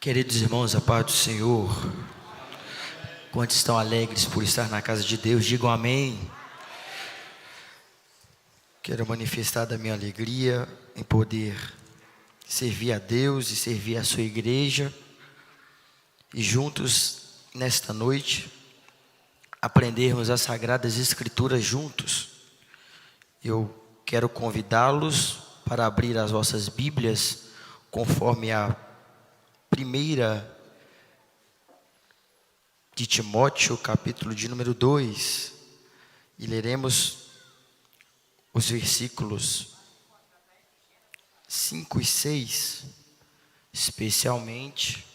Queridos irmãos, a paz do Senhor. Quantos estão alegres por estar na casa de Deus, digam amém. Quero manifestar da minha alegria em poder servir a Deus e servir a sua igreja. E juntos, nesta noite, aprendermos as Sagradas Escrituras juntos. Eu quero convidá-los para abrir as vossas Bíblias, conforme a primeira de Timóteo, capítulo de número 2, e leremos os versículos 5 e 6, especialmente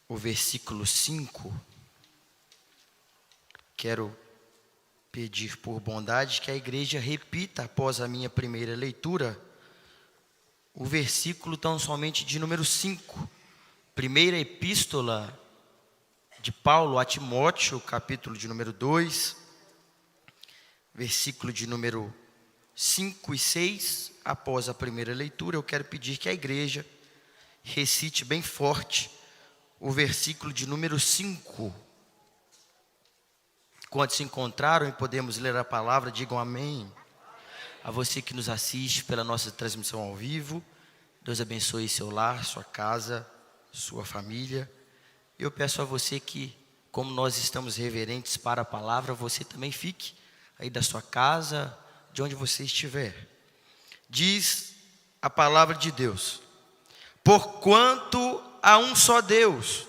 o versículo 5. Quero pedir por bondade que a igreja repita após a minha primeira leitura o versículo tão somente de número 5, primeira epístola de Paulo a Timóteo, capítulo de número 2, versículo de número 5 e 6, após a primeira leitura, eu quero pedir que a igreja recite bem forte o versículo de número 5. Quando se encontraram e podemos ler a palavra, digam amém. A você que nos assiste pela nossa transmissão ao vivo, Deus abençoe seu lar, sua casa, sua família. Eu peço a você que, como nós estamos reverentes para a palavra, você também fique aí da sua casa, de onde você estiver. Diz a palavra de Deus: porquanto há um só Deus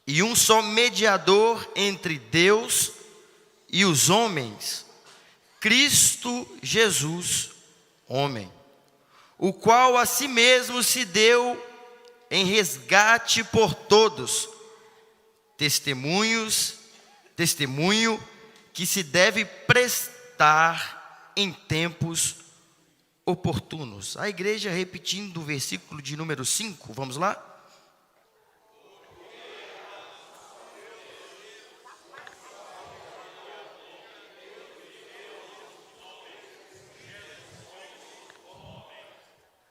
e um só mediador entre Deus e os homens, Cristo Jesus, homem, o qual a si mesmo se deu em resgate por todos, testemunho que se deve prestar em tempos oportunos. A igreja repetindo o versículo de número 5, vamos lá?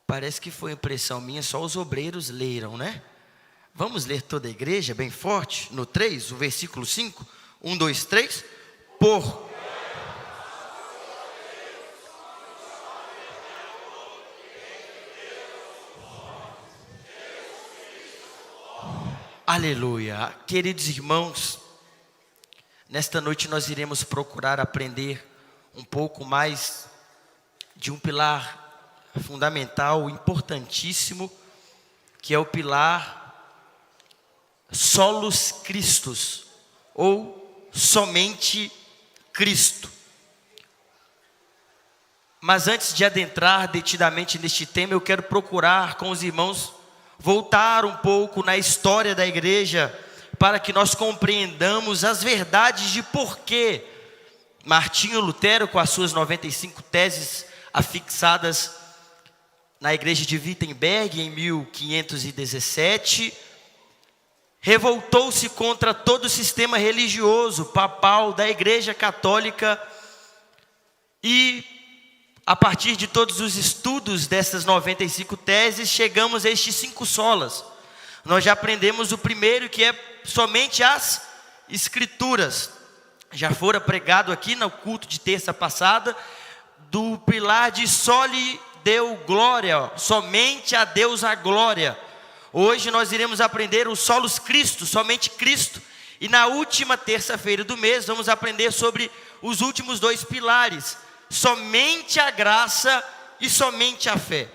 Parece que foi impressão minha, só os obreiros leram, né? Vamos ler toda a igreja bem forte, no 3, o versículo 5, 1, 2, 3, Aleluia. Queridos irmãos, nesta noite nós iremos procurar aprender um pouco mais de um pilar fundamental, importantíssimo, que é o pilar Solus Christus, ou somente Cristo. Mas antes de adentrar detidamente neste tema, eu quero procurar com os irmãos voltar um pouco na história da igreja, para que nós compreendamos as verdades de por que Martinho Lutero, com as suas 95 teses afixadas na igreja de Wittenberg em 1517, revoltou-se contra todo o sistema religioso papal da igreja católica, e a partir de todos os estudos dessas 95 teses, chegamos a estes 5 solas. Nós já aprendemos o primeiro, que é somente as Escrituras. Já fora pregado aqui no culto de terça passada, do pilar de soli Deu glória, somente a Deus a glória. Hoje nós iremos aprender o solus Christo, somente Cristo. E na última terça-feira do mês vamos aprender sobre os últimos 2 pilares, somente a graça e somente a fé.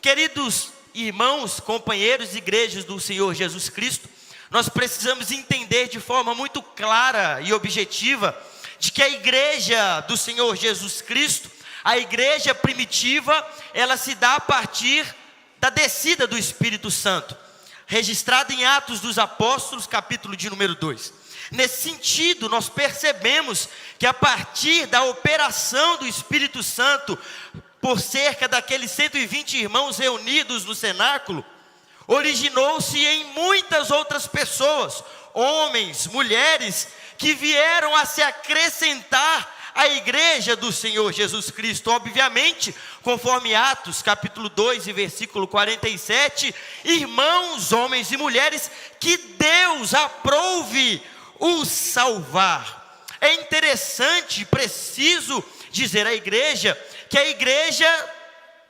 Queridos irmãos, companheiros, igrejas do Senhor Jesus Cristo, nós precisamos entender de forma muito clara e objetiva de que a igreja do Senhor Jesus Cristo, a igreja primitiva, ela se dá a partir da descida do Espírito Santo, registrada em Atos dos Apóstolos, capítulo de número 2. Nesse sentido, nós percebemos que a partir da operação do Espírito Santo, por cerca daqueles 120 irmãos reunidos no cenáculo, originou-se em muitas outras pessoas, homens, mulheres, que vieram a se acrescentar a igreja do Senhor Jesus Cristo. Obviamente, conforme Atos capítulo 2 e versículo 47, irmãos, homens e mulheres, que Deus aprove os salvar. É interessante, preciso dizer à igreja, que a igreja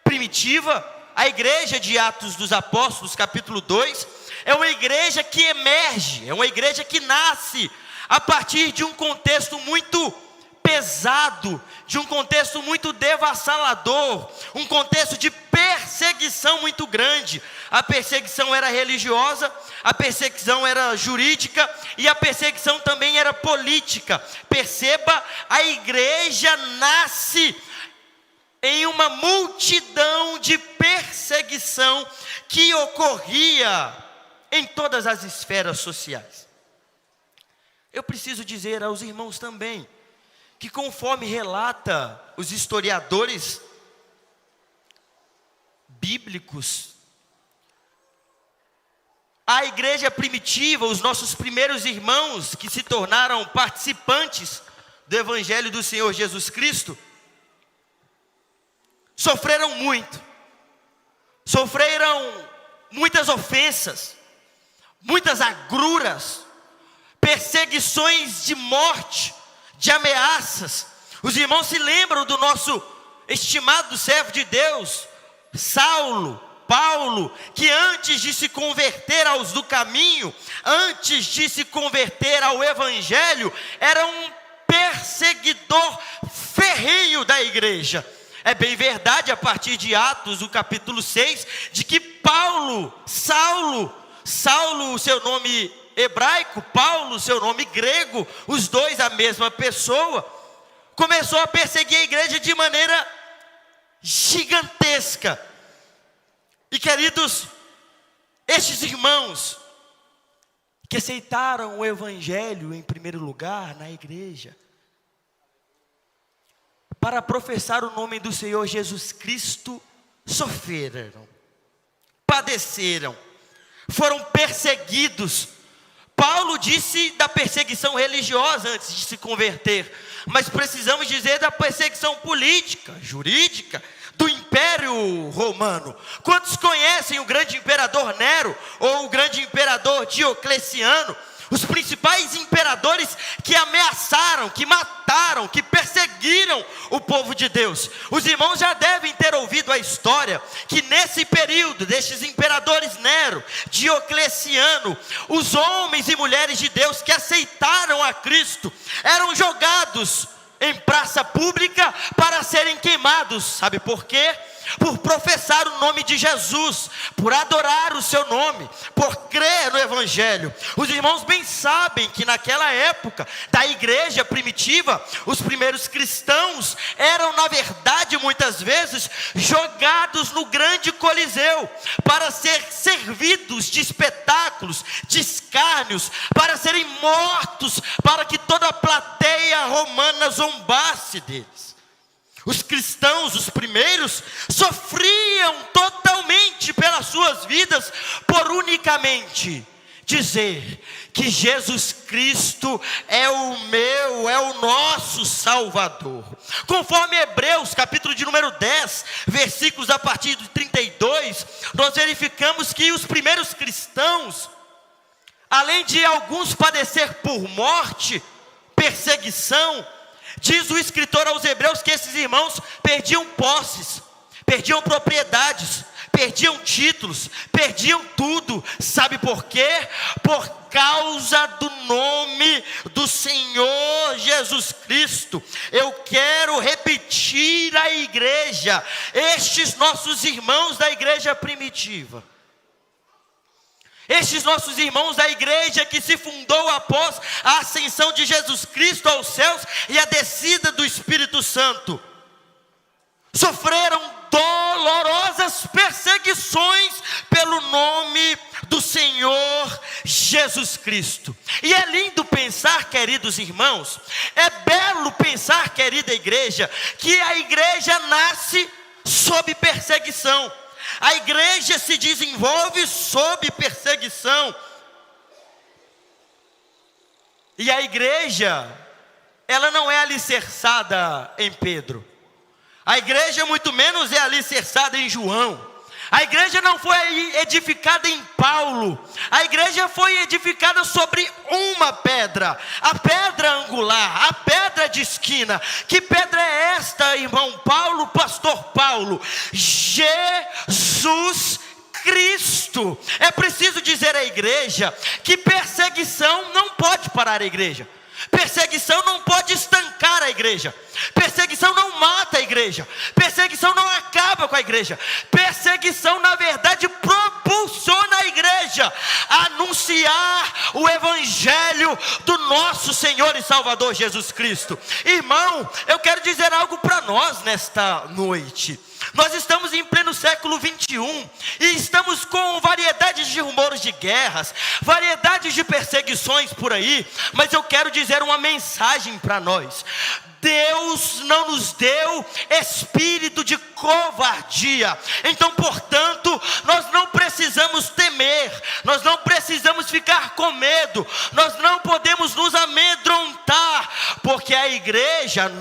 primitiva, a igreja de Atos dos Apóstolos capítulo 2, é uma igreja que emerge, é uma igreja que nasce a partir de um contexto muito pesado, de um contexto muito devassalador, um contexto de perseguição muito grande. A perseguição era religiosa, a perseguição era jurídica e a perseguição também era política. Perceba, a igreja nasce em uma multidão de perseguição que ocorria em todas as esferas sociais. Eu preciso dizer aos irmãos também, que conforme relata os historiadores bíblicos, a igreja primitiva, os nossos primeiros irmãos que se tornaram participantes do Evangelho do Senhor Jesus Cristo, sofreram muito, sofreram muitas ofensas, muitas agruras, perseguições de morte, de ameaças. Os irmãos se lembram do nosso estimado servo de Deus, Paulo, que antes de se converter aos do caminho, antes de se converter ao Evangelho, era um perseguidor ferrenho da igreja. É bem verdade, a partir de Atos, o capítulo 6, de que Saulo, o seu nome hebraico, Paulo, o seu nome grego, os dois a mesma pessoa, começou a perseguir a igreja de maneira gigantesca. E queridos, estes irmãos que aceitaram o Evangelho em primeiro lugar na igreja, para professar o nome do Senhor Jesus Cristo, sofreram, padeceram, foram perseguidos. Paulo disse da perseguição religiosa antes de se converter, mas precisamos dizer da perseguição política, jurídica, do Império Romano. Quantos conhecem o grande imperador Nero, ou o grande imperador Diocleciano? Os principais imperadores que ameaçaram, que mataram, que perseguiram o povo de Deus. Os irmãos já devem ter ouvido a história, que nesse período, destes imperadores Nero, Diocleciano, os homens e mulheres de Deus que aceitaram a Cristo, eram jogados em praça pública para serem queimados. Sabe por quê? Por professar o nome de Jesus, por adorar o seu nome, por crer no Evangelho. Os irmãos bem sabem que naquela época da igreja primitiva, os primeiros cristãos eram na verdade muitas vezes jogados no grande coliseu, para ser servidos de espetáculos, de escárnios, para serem mortos, para que toda a plateia romana zombasse deles. Os cristãos, os primeiros, sofriam totalmente pelas suas vidas, por unicamente dizer que Jesus Cristo é o nosso Salvador. Conforme Hebreus, capítulo de número 10, versículos a partir do 32, nós verificamos que os primeiros cristãos, além de alguns padecer por morte, perseguição, diz o escritor aos Hebreus que esses irmãos perdiam posses, perdiam propriedades, perdiam títulos, perdiam tudo. Sabe por quê? Por causa do nome do Senhor Jesus Cristo. Eu quero repetir à igreja, estes nossos irmãos da igreja primitiva, estes nossos irmãos da igreja que se fundou após a ascensão de Jesus Cristo aos céus e a descida do Espírito Santo, sofreram dolorosas perseguições pelo nome do Senhor Jesus Cristo. E é lindo pensar, queridos irmãos, é belo pensar, querida igreja, que a igreja nasce sob perseguição. A igreja se desenvolve sob perseguição. E a igreja ela não é alicerçada em Pedro. A igreja muito menos é alicerçada em João. A igreja não foi edificada em Paulo. A igreja foi edificada sobre uma pedra, a pedra angular, a pedra de esquina. Que pedra é esta, irmão Paulo, pastor Paulo? Jesus Cristo. É preciso dizer à igreja que perseguição não pode parar a igreja. Perseguição não pode estancar a igreja. Perseguição não mata a igreja. Perseguição não acaba com a igreja. Perseguição, na verdade, propulsiona a igreja a anunciar o evangelho do nosso Senhor e Salvador Jesus Cristo. Irmão, eu quero dizer algo para nós nesta noite. Nós estamos em pleno século 21 e estamos com variedades de rumores de guerras, variedades de perseguições por aí, mas eu quero dizer uma mensagem para nós. Deus não nos deu espírito de covardia. Então, portanto, nós não precisamos temer, nós não precisamos ficar com medo, nós não podemos nos amedrontar, porque a igreja,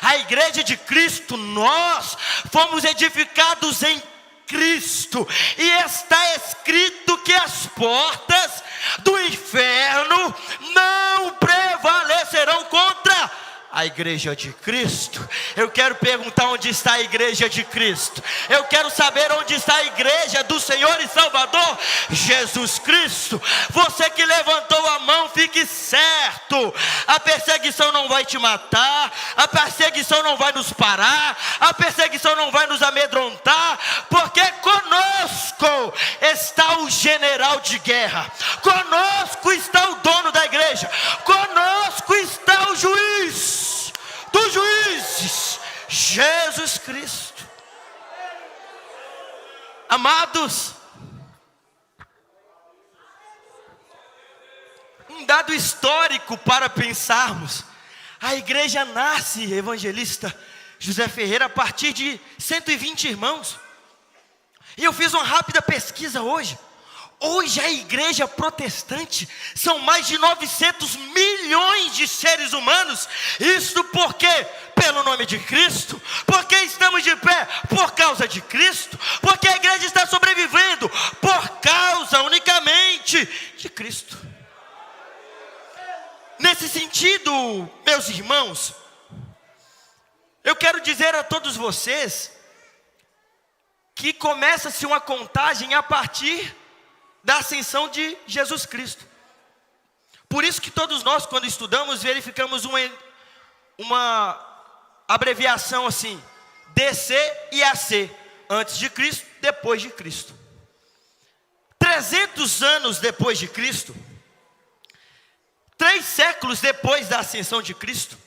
a igreja de Cristo, nós fomos edificados em Cristo, e está escrito que as portas do inferno não prevalecerão contra a igreja de Cristo. Eu quero perguntar onde está a igreja de Cristo. Eu quero saber onde está a igreja do Senhor e Salvador Jesus Cristo. Você que levantou a mão, fique certo: a perseguição não vai te matar, a perseguição não vai nos parar, a perseguição não vai nos amedrontar, porque conosco está o general de guerra, conosco está o dono da igreja, conosco está o juiz dos juízes, Jesus Cristo. Amados, um dado histórico para pensarmos: a igreja nasce, evangelista José Ferreira, a partir de 120 irmãos. E eu fiz uma rápida pesquisa hoje. Hoje a igreja protestante são mais de 900 milhões de seres humanos. Isto porque, pelo nome de Cristo, porque estamos de pé por causa de Cristo, porque a igreja está sobrevivendo por causa unicamente de Cristo. Nesse sentido, meus irmãos, eu quero dizer a todos vocês que começa-se uma contagem a partir da ascensão de Jesus Cristo. Por isso que todos nós, quando estudamos, verificamos uma abreviação assim: DC e AC, antes de Cristo, depois de Cristo. 300 anos depois de Cristo, 3 séculos depois da ascensão de Cristo,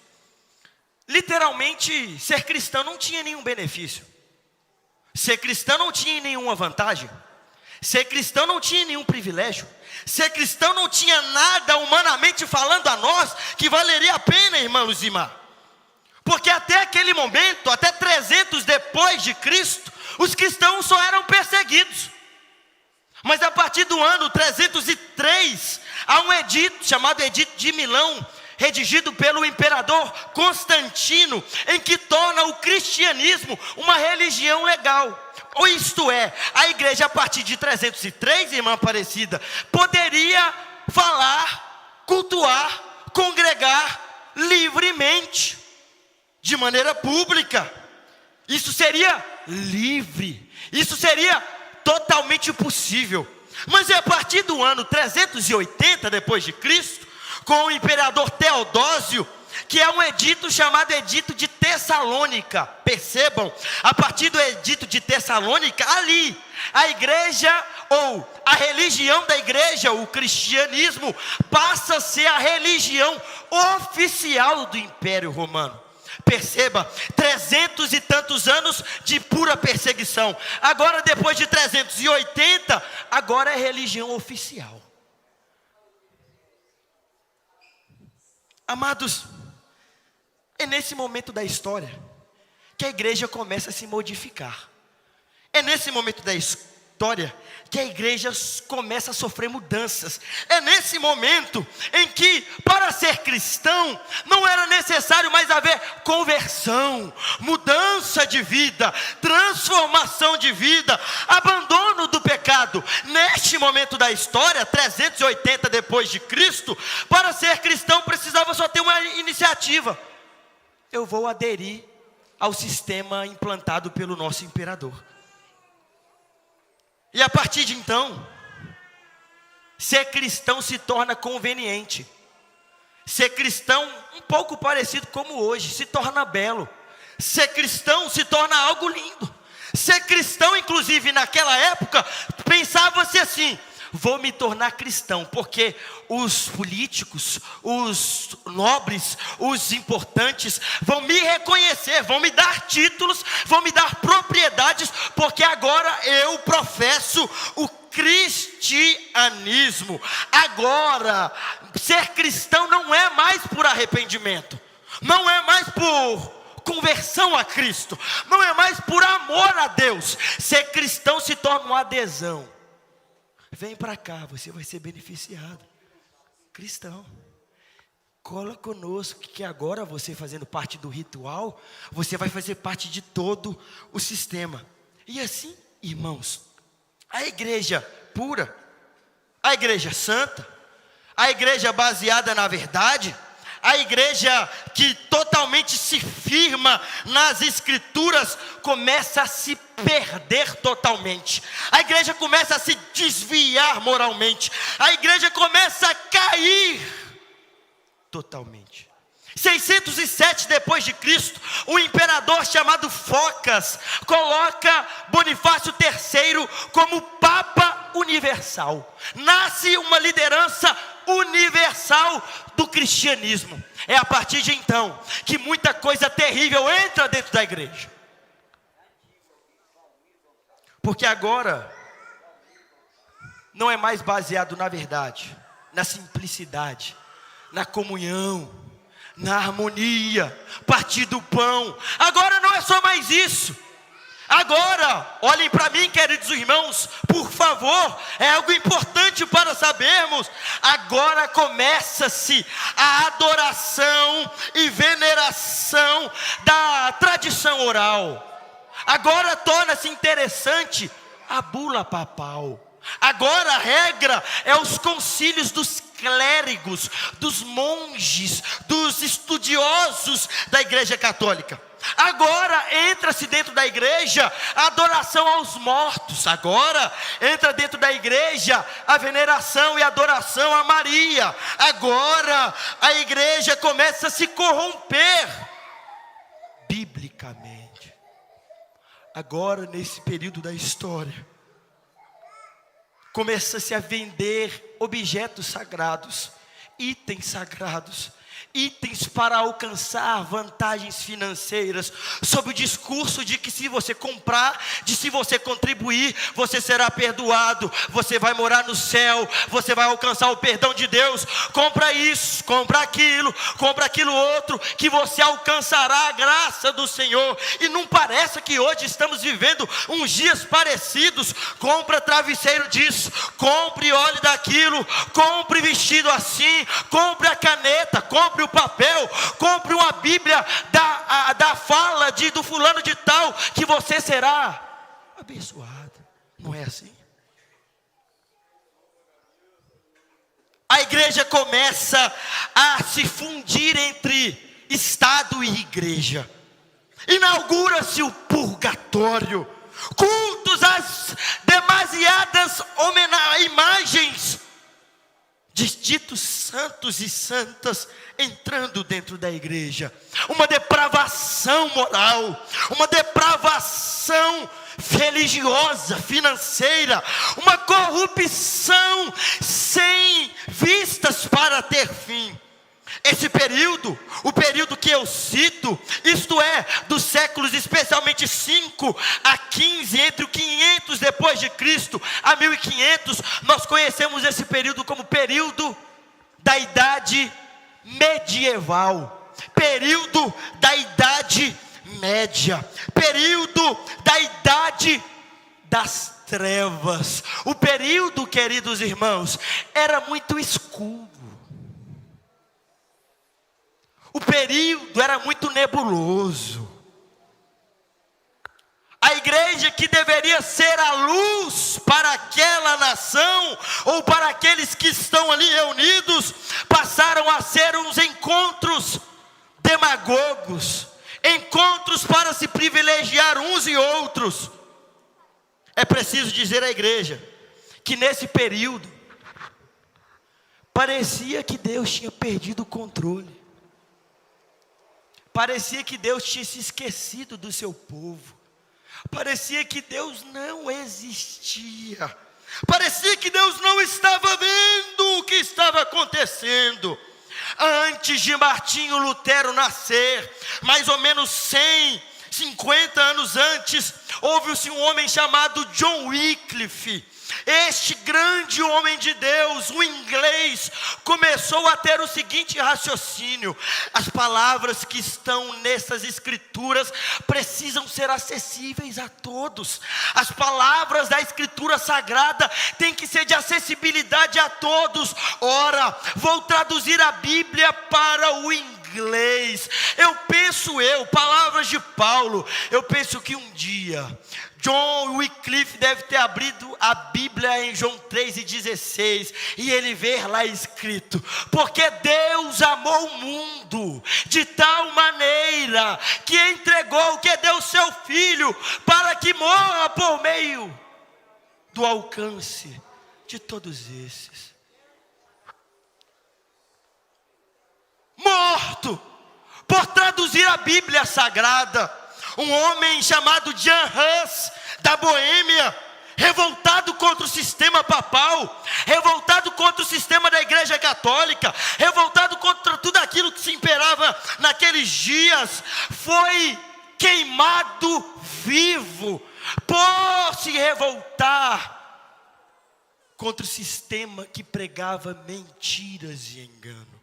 literalmente, ser cristão não tinha nenhum benefício. Ser cristão não tinha nenhuma vantagem. Ser cristão não tinha nenhum privilégio. Ser cristão não tinha nada, humanamente falando, a nós que valeria a pena, irmão Luzimar. Porque até aquele momento, até 300 depois de Cristo, os cristãos só eram perseguidos. Mas a partir do ano 303, há um edito chamado Edito de Milão, redigido pelo imperador Constantino, em que torna o cristianismo uma religião legal. Ou isto é, a igreja a partir de 303, irmã Aparecida, poderia falar, cultuar, congregar livremente, de maneira pública. Isso seria livre, isso seria totalmente possível. Mas é a partir do ano 380 depois de Cristo, com o imperador Teodósio, que é um edito chamado Edito de Tessalônica. Percebam, a partir do Edito de Tessalônica, ali, a igreja, ou a religião da igreja, o cristianismo, passa a ser a religião oficial do Império Romano. Perceba, 300 e tantos anos de pura perseguição. Agora, depois de 380, agora é religião oficial. Amados, é nesse momento da história que a igreja começa a se modificar. É nesse momento história que a igreja começa a sofrer mudanças. É nesse momento em que, para ser cristão, não era necessário mais haver conversão, mudança de vida, transformação de vida, abandono do pecado. Neste momento da história, 380 depois de Cristo, para ser cristão precisava só ter uma iniciativa: eu vou aderir ao sistema implantado pelo nosso imperador. E a partir de então, ser cristão se torna conveniente. Ser cristão, um pouco parecido como hoje, se torna belo. Ser cristão se torna algo lindo. Ser cristão, inclusive naquela época, pensava-se assim: vou me tornar cristão, porque os políticos, os nobres, os importantes vão me reconhecer, vão me dar títulos, vão me dar propriedades, porque agora eu professo o cristianismo. Agora, ser cristão não é mais por arrependimento, não é mais por conversão a Cristo, não é mais por amor a Deus. Ser cristão se torna uma adesão. Vem para cá, você vai ser beneficiado. Cristão, cola conosco, que agora você fazendo parte do ritual, você vai fazer parte de todo o sistema. E assim, irmãos, a igreja pura, a igreja santa, a igreja baseada na verdade, a igreja que totalmente se firma nas escrituras, começa a se perder totalmente. A igreja começa a se desviar moralmente. A igreja começa a cair totalmente. 607 depois de Cristo, um imperador chamado Focas coloca Bonifácio III como Papa Universal. Nasce uma liderança universal do cristianismo. É a partir de então que muita coisa terrível entra dentro da igreja. Porque agora não é mais baseado na verdade, na simplicidade, na comunhão, na harmonia, partir do pão. Agora não é só mais isso. Agora, olhem para mim, queridos irmãos, por favor, é algo importante para sabermos. Agora começa-se a adoração e veneração da tradição oral. Agora torna-se interessante a bula papal. Agora a regra é os concílios dos clérigos, dos monges, dos estudiosos da igreja católica. Agora entra-se dentro da igreja a adoração aos mortos. Agora entra dentro da igreja a veneração e adoração a Maria. Agora a igreja começa a se corromper biblicamente. Agora, nesse período da história, começa-se a vender objetos sagrados, itens sagrados, itens para alcançar vantagens financeiras, sob o discurso de que se você comprar, de se você contribuir, você será perdoado, você vai morar no céu, você vai alcançar o perdão de Deus. Compra isso, compra aquilo outro, que você alcançará a graça do Senhor. E não parece que hoje estamos vivendo uns dias parecidos? Compra travesseiro disso, compre óleo daquilo, compre vestido assim, compre a caneta, compre o papel, compre uma Bíblia da fala do fulano de tal, que você será abençoado. Não é assim? A igreja começa a se fundir entre Estado e igreja. Inaugura-se o purgatório, cultos às demasiadas imagens de ditos santos e santas entrando dentro da igreja. Uma depravação moral, uma depravação religiosa, financeira, uma corrupção sem vistas para ter fim. Esse período, o período que eu cito, isto é, dos séculos especialmente 5 a 15, entre o 500 depois de Cristo a 1500, nós conhecemos esse período como período da Idade Medieval, período da Idade Média, período da Idade das trevas. O período, queridos irmãos, era muito escuro. O período era muito nebuloso. A igreja que deveria ser a luz para aquela nação, ou para aqueles que estão ali reunidos, passaram a ser uns encontros demagogos, encontros para se privilegiar uns e outros. É preciso dizer à igreja, que nesse período, parecia que Deus tinha perdido o controle. Parecia que Deus tinha se esquecido do seu povo. Parecia que Deus não existia. Parecia que Deus não estava vendo o que estava acontecendo. Antes de Martinho Lutero nascer, mais ou menos 150 anos antes, houve-se um homem chamado John Wycliffe. Este grande homem de Deus, o inglês, começou a ter o seguinte raciocínio: as palavras que estão nessas escrituras precisam ser acessíveis a todos. As palavras da escritura sagrada têm que ser de acessibilidade a todos. Ora, vou traduzir a Bíblia para o inglês. Palavras de Paulo, eu penso que um dia John Wycliffe deve ter abrido a Bíblia em João 3,16, e ele vê lá escrito: porque Deus amou o mundo de tal maneira que entregou, que deu seu Filho, para que morra por meio do alcance de todos esses. Morto por traduzir a Bíblia Sagrada. Um homem chamado Jan Hus, da Boêmia, revoltado contra o sistema papal, revoltado contra o sistema da igreja católica, revoltado contra tudo aquilo que se imperava naqueles dias, foi queimado vivo, por se revoltar contra o sistema que pregava mentiras e engano.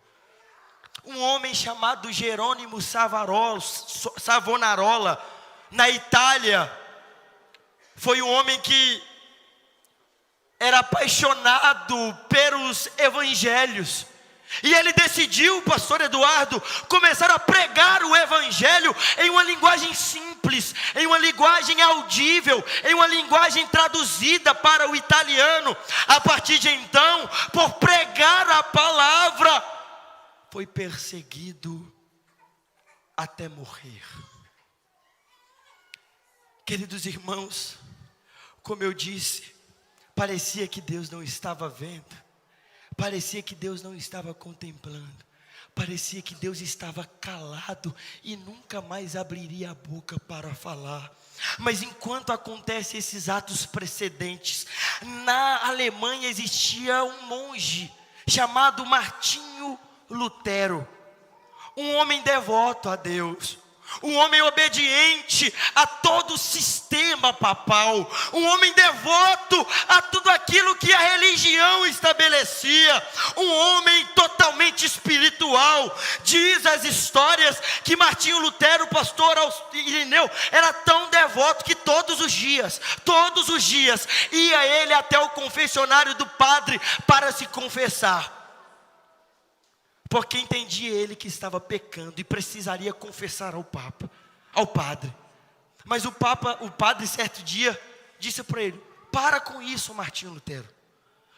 Um homem chamado Jerônimo Savonarola, na Itália, foi um homem que era apaixonado pelos evangelhos. E ele decidiu, pastor Eduardo, começar a pregar o evangelho em uma linguagem simples, em uma linguagem audível, em uma linguagem traduzida para o italiano. A partir de então, por pregar a palavra, foi perseguido até morrer. Queridos irmãos, como eu disse, parecia que Deus não estava vendo, parecia que Deus não estava contemplando, parecia que Deus estava calado e nunca mais abriria a boca para falar. Mas enquanto acontecem esses atos precedentes, na Alemanha existia um monge chamado Martinho Lutero, um homem devoto a Deus, um homem obediente a todo o sistema papal, um homem devoto a tudo aquilo que a religião estabelecia, um homem totalmente espiritual. Diz as histórias que Martinho Lutero, pastor Irineu, era tão devoto que todos os dias, ia ele até o confessionário do padre para se confessar. Porque entendia ele que estava pecando e precisaria confessar ao padre. Mas o padre certo dia disse para ele: para com isso, Martinho Lutero.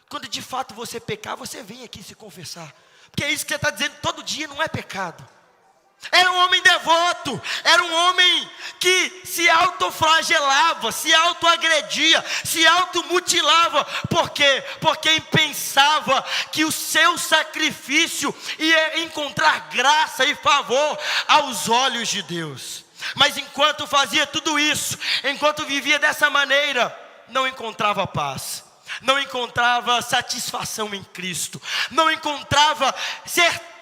Quando de fato você pecar, você vem aqui se confessar. Porque é isso que você está dizendo todo dia, não é pecado. Era um homem devoto, era um homem que se autoflagelava, se autoagredia, se automutilava. Por quê? Porque pensava que o seu sacrifício ia encontrar graça e favor aos olhos de Deus. Mas enquanto fazia tudo isso, enquanto vivia dessa maneira, não encontrava paz, não encontrava satisfação em Cristo, não encontrava certeza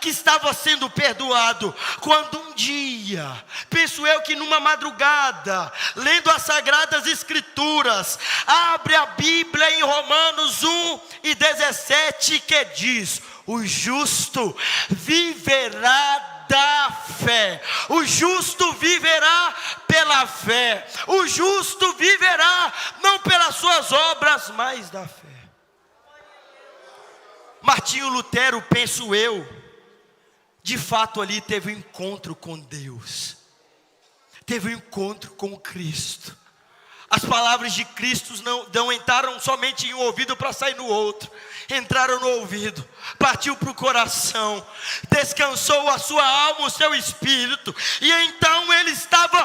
que estava sendo perdoado. Quando um dia, penso eu que numa madrugada, lendo as Sagradas Escrituras, abre a Bíblia em Romanos 1:17, que diz: o justo viverá da fé. O justo viverá pela fé. O justo viverá não pelas suas obras, mas da fé. Martinho Lutero, penso eu, de fato ali teve um encontro com Deus, teve um encontro com Cristo. As palavras de Cristo não entraram somente em um ouvido para sair no outro, entraram no ouvido, partiu para o coração, descansou a sua alma, o seu espírito, e então ele estava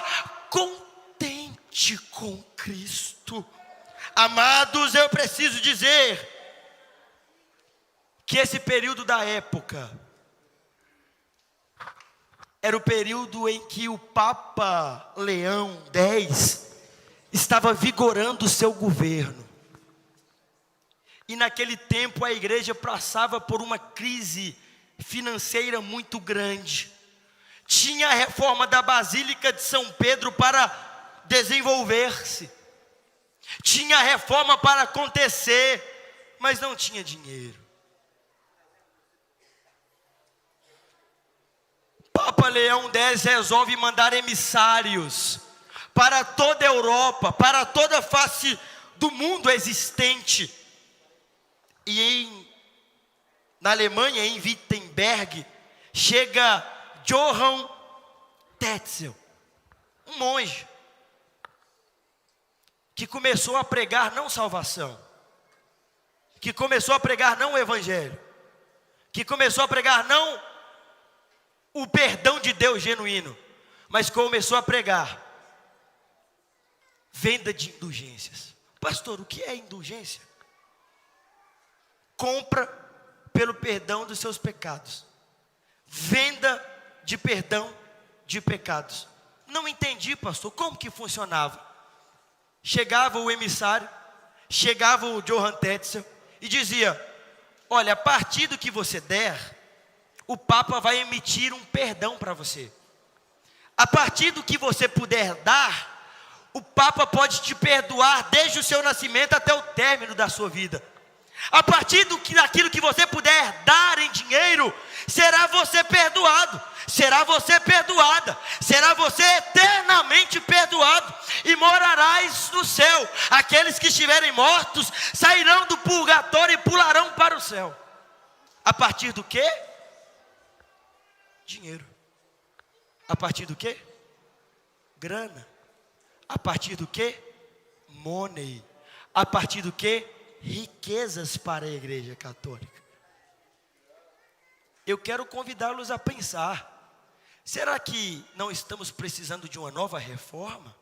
contente com Cristo. Amados, eu preciso dizer que esse período da época era o período em que o Papa Leão X estava vigorando o seu governo. E naquele tempo a igreja passava por uma crise financeira muito grande. Tinha a reforma da Basílica de São Pedro para desenvolver-se. Tinha a reforma para acontecer, mas não tinha dinheiro. Papa Leão X resolve mandar emissários para toda a Europa, para toda a face do mundo existente. E na Alemanha, em Wittenberg, chega Johann Tetzel, um monge, que começou a pregar não salvação, que começou a pregar não o evangelho, que começou a pregar não o perdão de Deus genuíno, mas começou a pregar venda de indulgências. Pastor, o que é indulgência? Compra pelo perdão dos seus pecados, venda de perdão de pecados. Não entendi, pastor, como que funcionava? Chegava o emissário, chegava o Johann Tetzel e dizia: olha, a partir do que você der, o Papa vai emitir um perdão para você. A partir do que você puder dar, o Papa pode te perdoar desde o seu nascimento até o término da sua vida. A partir daquilo que você puder dar em dinheiro, será você perdoado, será você perdoada, será você eternamente perdoado e morarás no céu. Aqueles que estiverem mortos sairão do purgatório e pularão para o céu. A partir do quê? Dinheiro. A partir do quê? Grana. A partir do quê? Money. A partir do quê? Riquezas para a igreja católica. Eu quero convidá-los a pensar: será que não estamos precisando de uma nova reforma?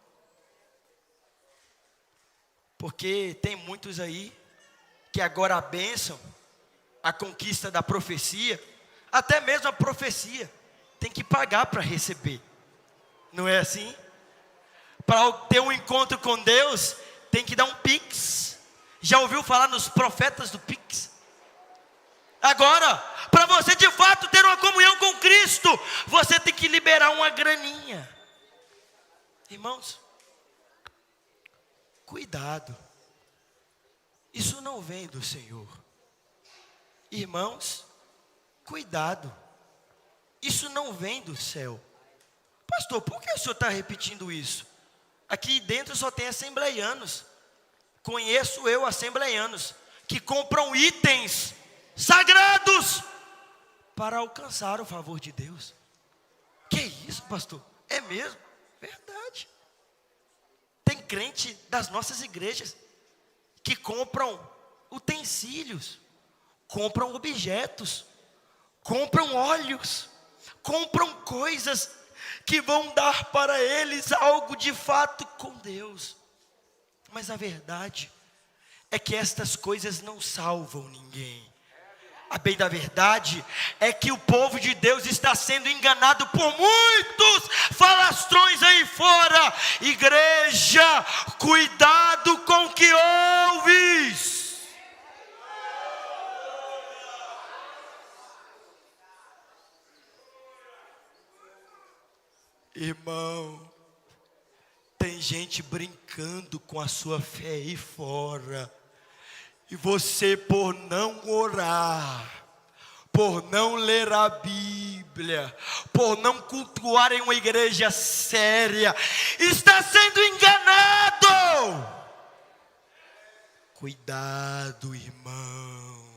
Porque tem muitos aí que agora a bênção, a conquista da profecia, até mesmo a profecia, tem que pagar para receber. Não é assim? Para ter um encontro com Deus, tem que dar um pix. Já ouviu falar nos profetas do pix? Agora, para você de fato ter uma comunhão com Cristo, você tem que liberar uma graninha. Irmãos, cuidado. Isso não vem do Senhor. Irmãos, cuidado. Isso não vem do céu. Pastor, por que o senhor está repetindo isso? Aqui dentro só tem assembleianos. Conheço eu assembleianos que compram itens sagrados para alcançar o favor de Deus. Que isso, pastor? É mesmo? Verdade. Tem crente das nossas igrejas que compram utensílios, compram objetos, compram óleos, compram coisas que vão dar para eles algo de fato com Deus. Mas a verdade é que estas coisas não salvam ninguém. A bem da verdade é que o povo de Deus está sendo enganado por muitos falastrões aí fora. Igreja, cuidado com o que ouves. Irmão, tem gente brincando com a sua fé aí fora. E você, por não orar, por não ler a Bíblia, por não cultuar em uma igreja séria, está sendo enganado. Cuidado, irmão.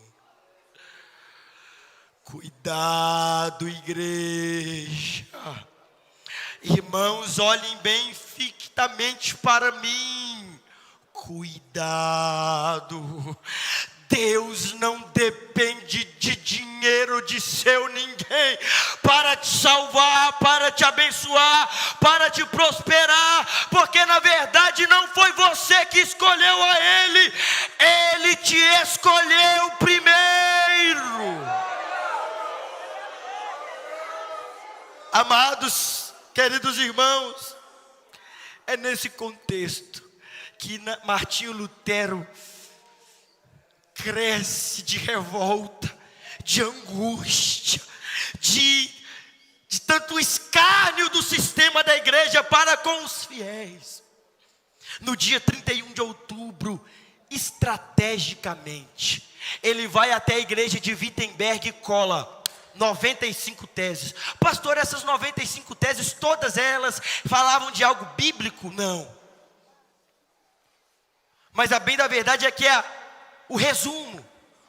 Cuidado, igreja. Irmãos, olhem bem fictamente para mim. Cuidado. Deus não depende de dinheiro de seu ninguém para te salvar, para te abençoar, para te prosperar, porque na verdade não foi você que escolheu a Ele, Ele te escolheu primeiro. Amados, queridos irmãos, é nesse contexto que Martinho Lutero cresce de revolta, de angústia, de tanto escárnio do sistema da igreja para com os fiéis. No dia 31 de outubro, estrategicamente, ele vai até a igreja de Wittenberg e cola 95 teses. Pastor, essas 95 teses, todas elas falavam de algo bíblico? Não. Mas a bem da verdade é que o resumo,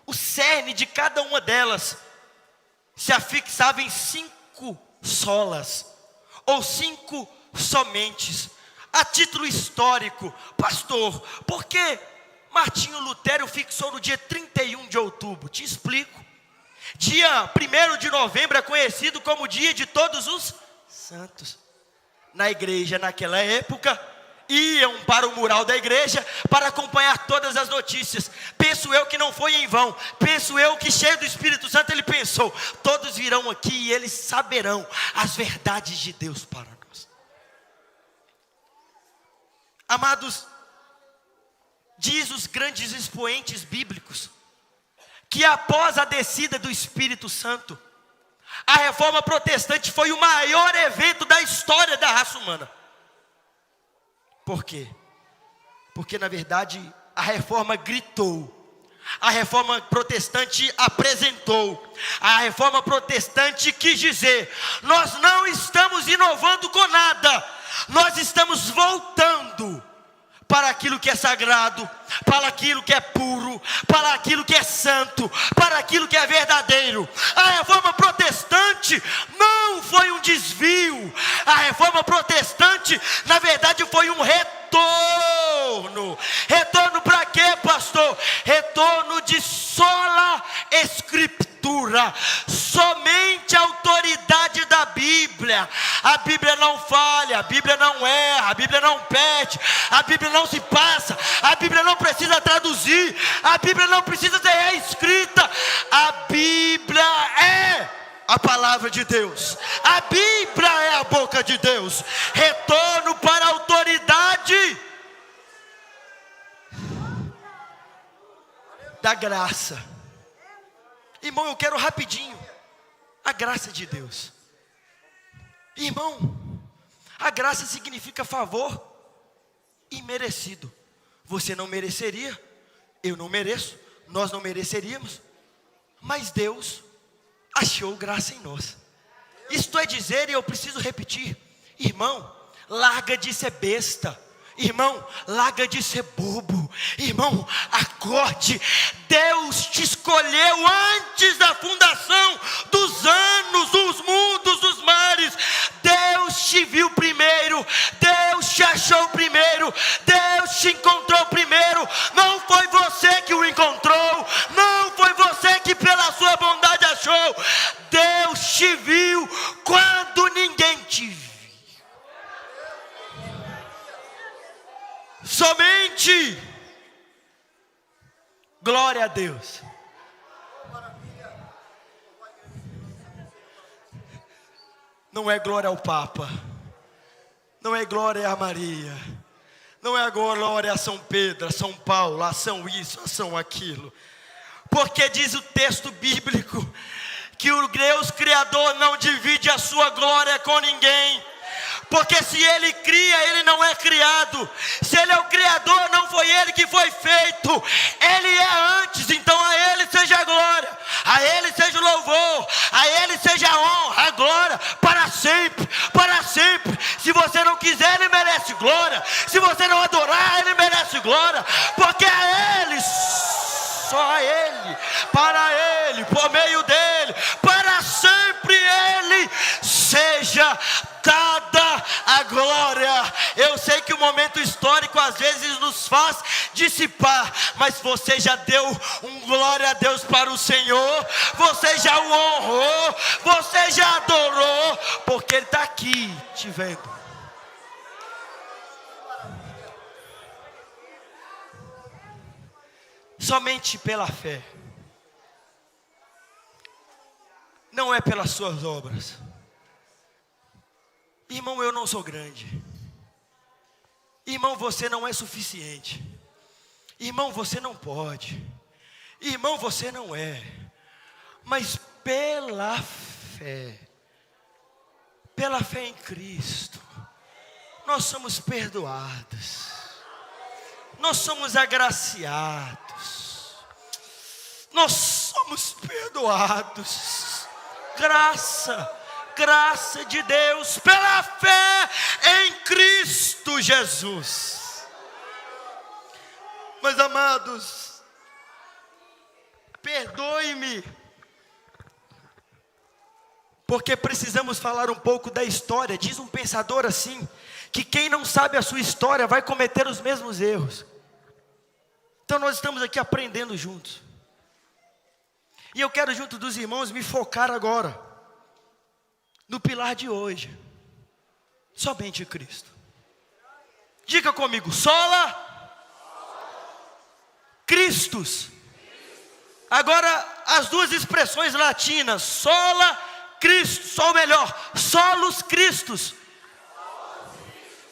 o cerne de cada uma delas se afixava em 5 solas, ou 5 somentes. A título histórico, pastor, por que Martinho Lutero fixou no dia 31 de outubro? Te explico. Dia 1º de novembro é conhecido como dia de todos os santos. Na igreja naquela época, iam para o mural da igreja para acompanhar todas as notícias. Penso eu que não foi em vão. Penso eu que, cheio do Espírito Santo, ele pensou: todos virão aqui e eles saberão as verdades de Deus para nós. Amados, diz os grandes expoentes bíblicos que após a descida do Espírito Santo, a reforma protestante foi o maior evento da história da raça humana. Por quê? Porque na verdade a reforma gritou, a reforma protestante apresentou, a reforma protestante quis dizer: nós não estamos inovando com nada, nós estamos voltando para aquilo que é sagrado, para aquilo que é puro, para aquilo que é santo, para aquilo que é verdadeiro. A reforma protestante não foi um desvio, a reforma protestante na verdade foi um retorno. Retorno para quê, pastor? Retorno de sola escritura, somente a autoridade da Bíblia. A Bíblia não falha, a Bíblia não erra, a Bíblia não perde, a Bíblia não se passa, a Bíblia não precisa traduzir, a Bíblia não precisa ser reescrita. A Bíblia é a palavra de Deus, a Bíblia é a boca de Deus. Retorno para a autoridade da graça. Irmão, eu quero rapidinho a graça de Deus. Irmão, a graça significa favor imerecido. Você não mereceria, eu não mereço, nós não mereceríamos, mas Deus achou graça em nós. Isto é dizer, e eu preciso repetir: irmão, larga de ser besta. Irmão, larga de ser bobo. Irmão, acorde. Deus te escolheu antes da fundação dos anos, dos mundos, dos mares. Deus te viu primeiro, Deus te achou primeiro, Deus te encontrou primeiro. Não foi você que o encontrou, não foi você que pela sua bondade achou. Deus te viu quando ninguém te viu. Somente glória a Deus. Não é glória ao Papa, não é glória a Maria, não é glória a São Pedro, a São Paulo, a São isso, a São aquilo. Porque diz o texto bíblico que o Deus Criador não divide a sua glória com ninguém. Porque se Ele cria, Ele não é criado. Se Ele é o Criador, não foi Ele que foi feito. Ele é antes, então a Ele seja a glória, a Ele seja o louvor, a Ele seja a honra, a glória, para sempre, para sempre. Se você não quiser, Ele merece glória. Se você não adorar, Ele merece glória. Porque a Ele momento histórico às vezes nos faz dissipar, mas você já deu um glória a Deus para o Senhor, você já o honrou, você já adorou, porque Ele está aqui te vendo. Somente pela fé, não é pelas suas obras. Irmão, eu não sou grande. Irmão, você não é suficiente. Irmão, você não pode. Irmão, você não é. Mas pela fé em Cristo, nós somos perdoados, nós somos agraciados, nós somos perdoados. Graça de Deus, pela fé em Cristo Jesus. Meus amados, perdoe-me, porque precisamos falar um pouco da história. Diz um pensador assim, que quem não sabe a sua história vai cometer os mesmos erros. Então nós estamos aqui aprendendo juntos. E eu quero, junto dos irmãos, me focar agora no pilar de hoje: somente Cristo. Diga comigo: sola Christus. Agora as duas expressões latinas, sola Christus, ou melhor, solus Christus.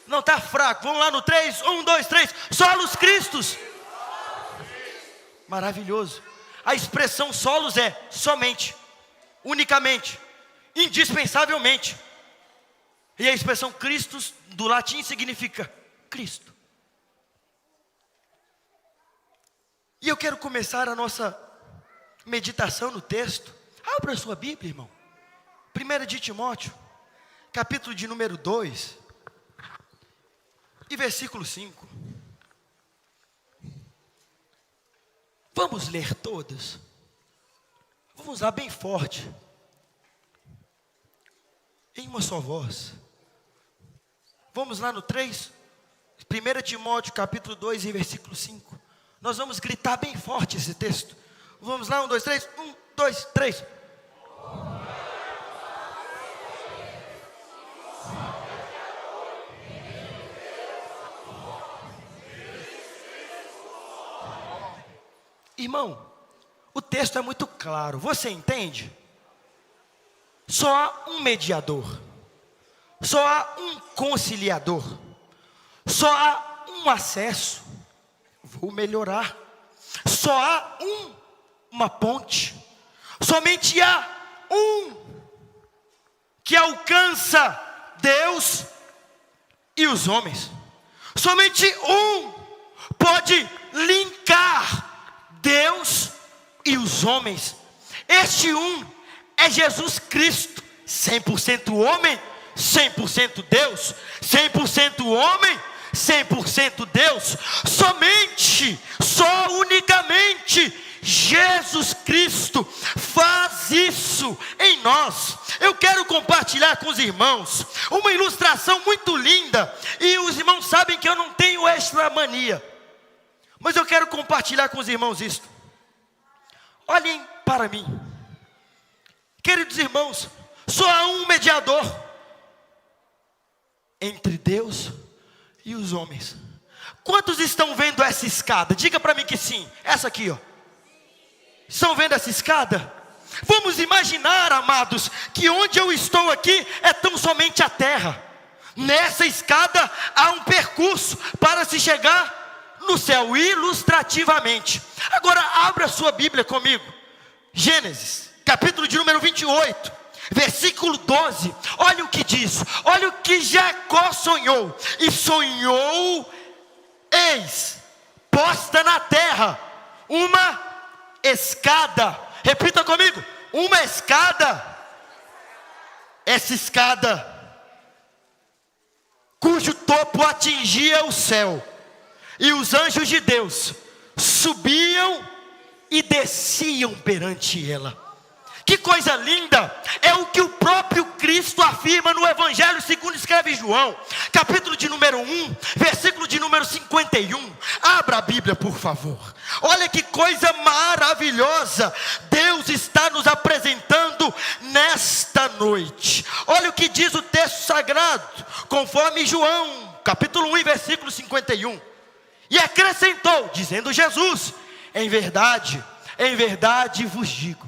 Não, está fraco, vamos lá no 3, 1, 2, 3, solus Christus. Maravilhoso. A expressão solos é somente, unicamente, indispensavelmente. E a expressão Christus do latim significa Cristo. E eu quero começar a nossa meditação no texto. Abra a sua Bíblia, irmão. 1 de Timóteo, capítulo de número 2, e versículo 5. Vamos ler todos. Vamos lá bem forte, em uma só voz. Vamos lá no 3, 1 Timóteo capítulo 2 e versículo 5. Nós vamos gritar bem forte esse texto. Vamos lá, 1, 2, 3, 1, 2, 3. Irmão, o texto é muito claro, você entende? Só há um mediador, só há um conciliador, só há um acesso. Vou melhorar. Só há uma ponte, somente há um que alcança Deus e os homens. Somente um pode linkar Deus e os homens. Este um é Jesus Cristo, 100% homem, 100% Deus, 100% homem, 100% Deus. Somente, só unicamente Jesus Cristo faz isso em nós. Eu quero compartilhar com os irmãos uma ilustração muito linda, e os irmãos sabem que eu não tenho esta mania, mas eu quero compartilhar com os irmãos isto. Olhem para mim, queridos irmãos, só há um mediador entre Deus e os homens. Quantos estão vendo essa escada? Diga para mim que sim. Essa aqui, ó. Estão vendo essa escada? Vamos imaginar, amados, que onde eu estou aqui é tão somente a terra. Nessa escada há um percurso para se chegar no céu, ilustrativamente. Agora abra a sua Bíblia comigo. Gênesis, capítulo de número 28, versículo 12. Olha o que diz. Olha o que Jacó sonhou. E sonhou, eis, posta na terra uma escada. Repita comigo: uma escada. Essa escada, cujo topo atingia o céu, e os anjos de Deus subiam e desciam perante ela. Que coisa linda! É o que o próprio Cristo afirma no Evangelho segundo escreve João, capítulo de número 1, versículo de número 51. Abra a Bíblia, por favor. Olha que coisa maravilhosa Deus está nos apresentando nesta noite. Olha o que diz o texto sagrado, conforme João, capítulo 1, versículo 51. E acrescentou, dizendo Jesus: em verdade vos digo,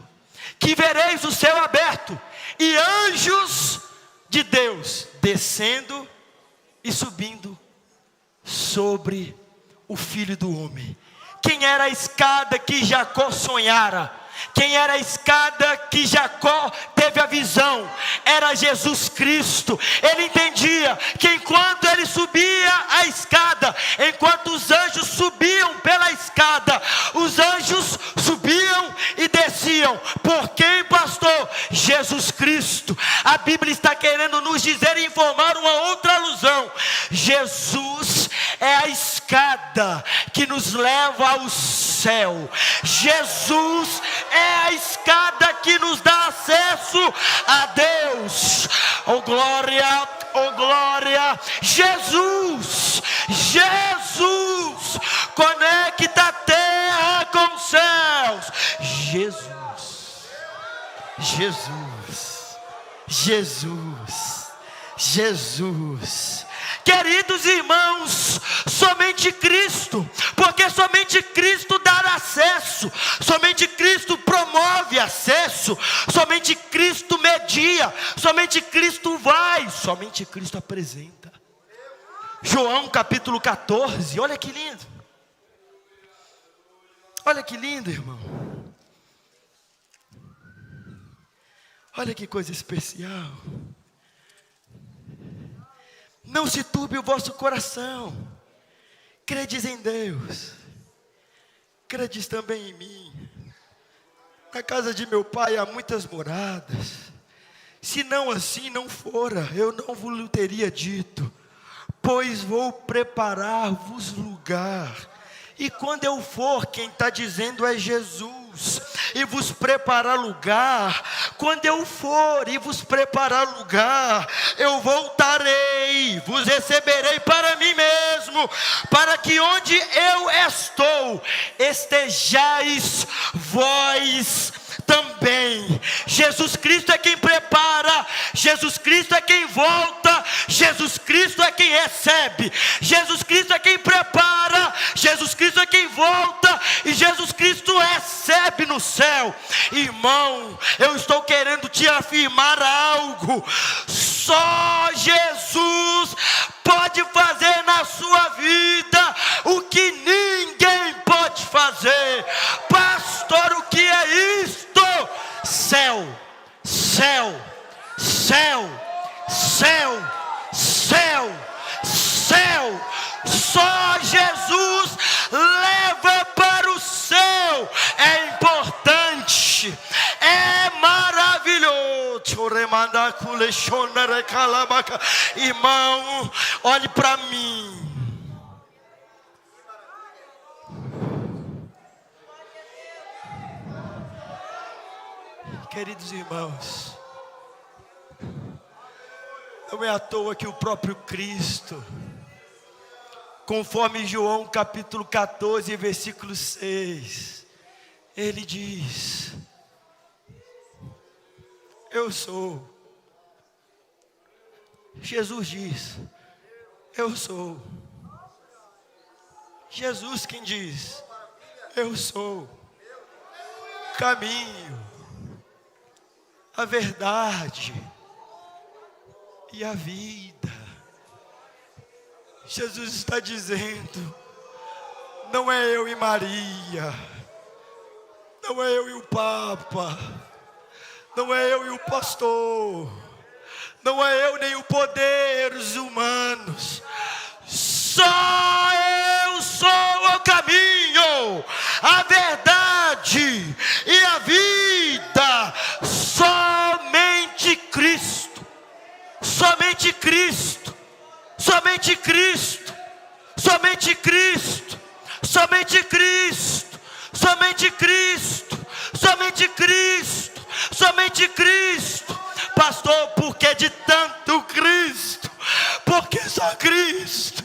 que vereis o céu aberto, e anjos de Deus descendo e subindo sobre o Filho do Homem. Quem era a escada que Jacó sonhara? Quem era a escada que Jacó teve a visão? Era Jesus Cristo. Ele entendia que enquanto ele subia a escada, enquanto os anjos subiam pela escada, os anjos subiam e desciam. Por quem, pastor? Jesus Cristo. A Bíblia está querendo nos dizer e informar uma outra alusão. Jesus é a escada que nos leva ao céu. Jesus é a escada que nos dá acesso a Deus. Oh glória, oh glória. Jesus, Jesus conecta a terra com os céus. Jesus, Jesus, Jesus, Jesus. Queridos irmãos, somente Cristo, porque somente Cristo dá acesso, somente Cristo promove acesso, somente Cristo media, somente Cristo vai, somente Cristo apresenta. João capítulo 14, olha que lindo, olha que lindo, irmão, olha que coisa especial. Não se turbe o vosso coração, credes em Deus, credes também em mim. Na casa de meu pai há muitas moradas, se não assim não fora, eu não vos teria dito, pois vou preparar-vos lugar. E quando eu for, quem está dizendo é Jesus, e vos preparar lugar, quando eu for e vos preparar lugar, eu voltarei, vos receberei para mim mesmo, para que onde eu estou, estejais vós também. Jesus Cristo é quem prepara, Jesus Cristo é quem volta, Jesus Cristo é quem recebe, Jesus Cristo é quem prepara, Jesus Cristo é quem volta, e Jesus Cristo recebe no céu. Irmão, eu estou querendo te afirmar algo: só Jesus pode fazer na sua vida o que ninguém pode fazer. Pastor, o que é isto? Céu, céu, céu, céu, céu, céu. Só Jesus leva para o céu. É importante, é maravilhoso. Irmão, olhe para mim. Queridos irmãos, não é à toa que o próprio Cristo, conforme João capítulo 14, versículo 6, ele diz: eu sou. Jesus diz: eu sou. Jesus quem diz: eu sou o caminho, a verdade e a vida. Jesus está dizendo: não é eu e Maria, não é eu e o Papa, não é eu e o pastor, não é eu nem os poderes humanos. Só eu sou o caminho, a verdade e a vida. Somente Cristo, somente Cristo, somente Cristo, somente Cristo, somente Cristo, somente Cristo, somente Cristo. somente Cristo. Pastor, por que de tanto Cristo? Porque só Cristo,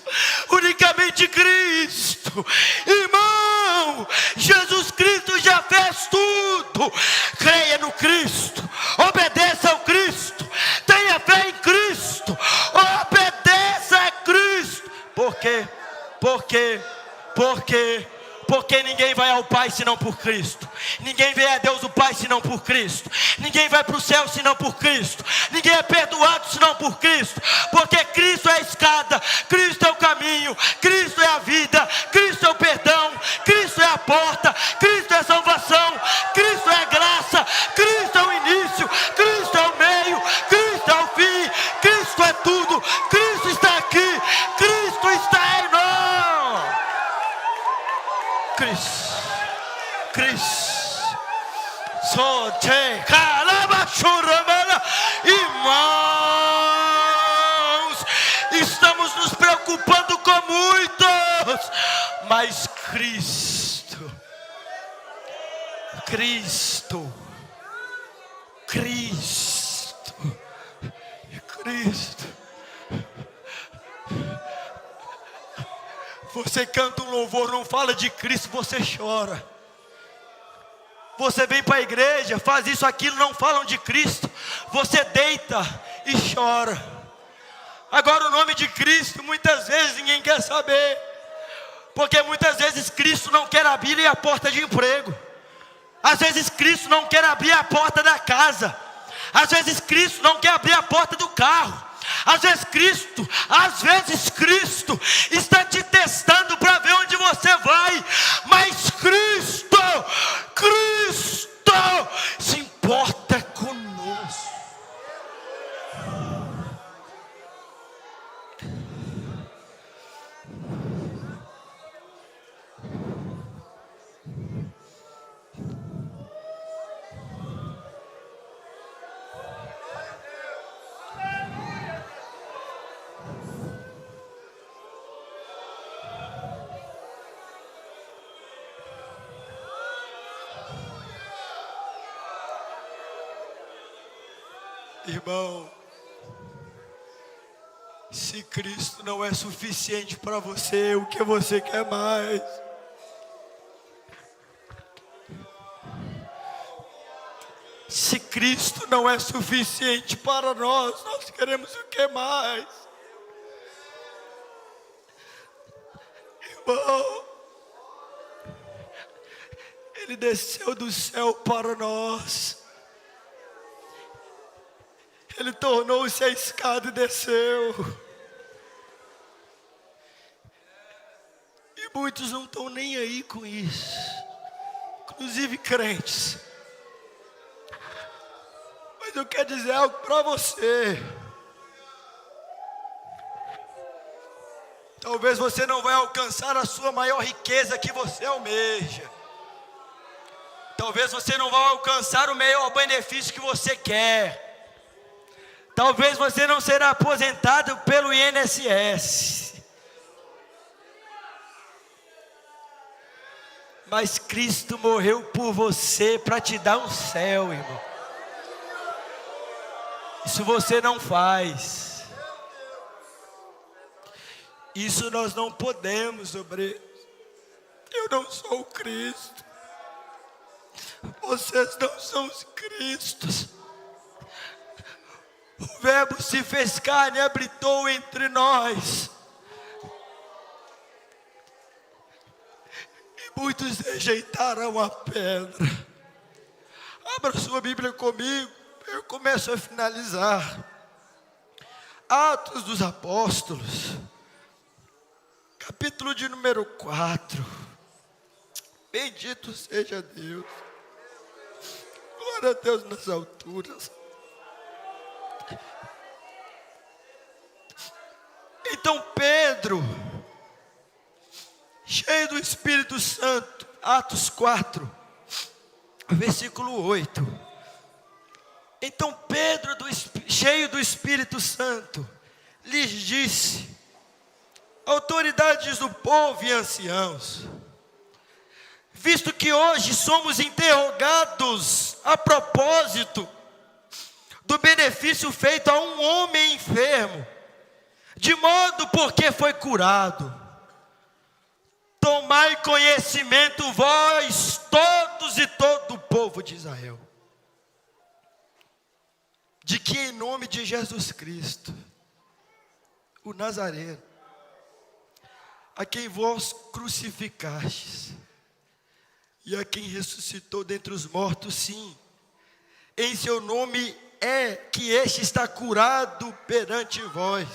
unicamente Cristo. Irmão, Jesus Cristo já fez tudo. Creia no Cristo, obedeça ao Cristo, tenha fé em Cristo, obedeça a Cristo. Por quê? Porque ninguém vai ao Pai senão por Cristo. Ninguém vê a Deus o Pai senão por Cristo. Ninguém vai para o céu senão por Cristo. Ninguém é perdoado senão por Cristo. Porque Cristo é a escada, Cristo é o caminho, Cristo é a vida, Cristo é o perdão, Cristo é a porta, Cristo é a salvação, Cristo é a graça, Cristo é o início, Cristo é o meio, Cristo é o fim, Cristo é tudo, Cristo está aqui, Cristo está em nós. Cristo, sote calabachuramana. Irmãos, estamos nos preocupando com muitos, mas Cristo, Você canta um louvor, não fala de Cristo, você chora. Você vem para a igreja, faz isso, aquilo, não falam de Cristo, você deita e chora. Agora o nome de Cristo, muitas vezes ninguém quer saber, porque muitas vezes Cristo não quer abrir a porta de emprego. Às vezes Cristo não quer abrir a porta da casa. Às vezes Cristo não quer abrir a porta do carro. Às vezes Cristo está te testando para ver onde você vai. Mas Cristo se importa conosco. Irmão, se Cristo não é suficiente para você, o que você quer mais? Se Cristo não é suficiente para nós queremos o que mais? Irmão, Ele desceu do céu para nós. Ele tornou-se a escada e desceu. E muitos não estão nem aí com isso, inclusive crentes. Mas eu quero dizer algo para você. Talvez você não vai alcançar a sua maior riqueza que você almeja. Talvez você não vai alcançar o maior benefício que você quer. Talvez você não será aposentado pelo INSS. Mas Cristo morreu por você para te dar um céu, irmão. Isso você não faz. Isso nós não podemos, obreiros. Eu não sou o Cristo. Vocês não são os Cristos. O Verbo se fez carne e habitou entre nós. E muitos rejeitaram a pedra. Abra sua Bíblia comigo. Eu começo a finalizar. Atos dos Apóstolos, capítulo de número 4. Bendito seja Deus. Glória a Deus nas alturas. Então Pedro, cheio do Espírito Santo, Atos 4, versículo 8. Então Pedro, cheio do Espírito Santo, lhes disse: autoridades do povo e anciãos, visto que hoje somos interrogados a propósito do benefício feito a um homem enfermo, de modo porque foi curado. Tomai conhecimento vós todos e todo o povo de Israel, de que em nome de Jesus Cristo, o Nazareno, a quem vós crucificastes, e a quem ressuscitou dentre os mortos, sim, em seu nome é que este está curado perante vós.